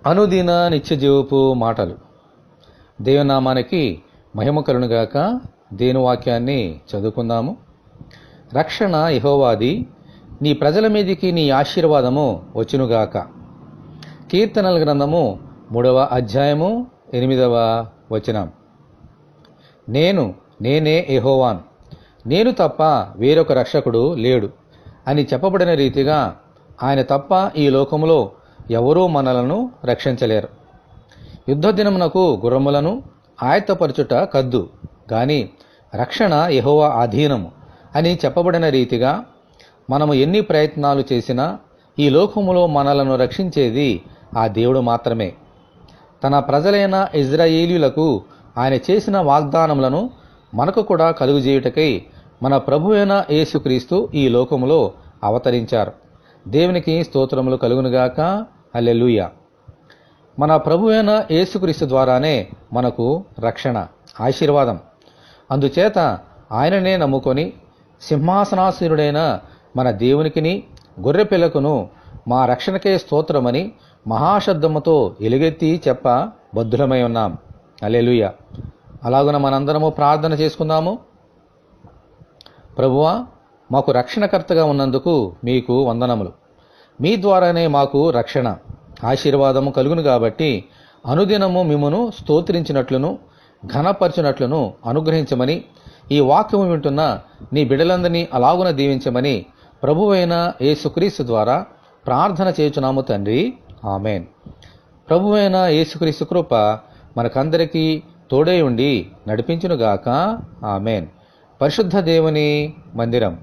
అనుదిన నిత్యజీవపు మాటలు. దేవునామానికి మహిమ కలుగునుగాక. దేని వాక్యాన్ని చదువుకుందాము. రక్షణ యెహోవాది, నీ ప్రజల మీదికి నీ ఆశీర్వాదము వచ్చునుగాక. కీర్తనల గ్రంథము 3వ అధ్యాయము 8వ వచనం. నేనే యెహోవాను, నేను తప్ప వేరొక రక్షకుడు లేడు అని చెప్పబడిన రీతిగా ఆయన తప్ప ఈ లోకములో ఎవరూ మనలను రక్షించలేరు. యుద్ధ దినమునకు గుర్రములను ఆయత్తపరచుట కద్దు, గాని రక్షణ యెహోవా అధీనము అని చెప్పబడిన రీతిగా మనము ఎన్ని ప్రయత్నాలు చేసినా ఈ లోకములో మనలను రక్షించేది ఆ దేవుడు మాత్రమే. తన ప్రజలైన ఇజ్రాయేలీయులకు ఆయన చేసిన వాగ్దానములను మనకు కూడా కలుగుజేయుటకై మన ప్రభువైన యేసుక్రీస్తు ఈ లోకములో అవతరించారు. దేవునికి స్తోత్రములు కలుగునుగాక. హల్లెలూయా. మన ప్రభువైన యేసుక్రీస్తు ద్వారానే మనకు రక్షణ, ఆశీర్వాదం. అందుచేత ఆయననే నమ్ముకొని సింహాసనాసీనుడైన మన దేవునికిని గొర్రెపిల్లకును మా రక్షణకే స్తోత్రమని మహాశబ్దముతో ఎలుగెత్తి చెప్ప బద్ధులమై ఉన్నాం. హల్లెలూయా. అలాగున మనందరము ప్రార్థన చేసుకుందాము. ప్రభువా, మాకు రక్షణకర్తగా ఉన్నందుకు మీకు వందనములు. మీ ద్వారానే మాకు రక్షణ, ఆశీర్వాదము కలుగును కాబట్టి అనుదినము మిమ్మును స్తోత్రించినట్లును ఘనపరచునట్లును అనుగ్రహించమని, ఈ వాక్యము వింటున్న నీ బిడ్డలందరినీ అలాగున దీవించమని ప్రభువైన యేసుక్రీస్తు ద్వారా ప్రార్థన చేయుచున్నాము తండ్రి. ఆమెన్. ప్రభువైన యేసుక్రీస్తు కృప మనకందరికీ తోడై ఉండి నడిపించునుగాక. ఆమెన్. పరిశుద్ధ దేవుని మందిరం.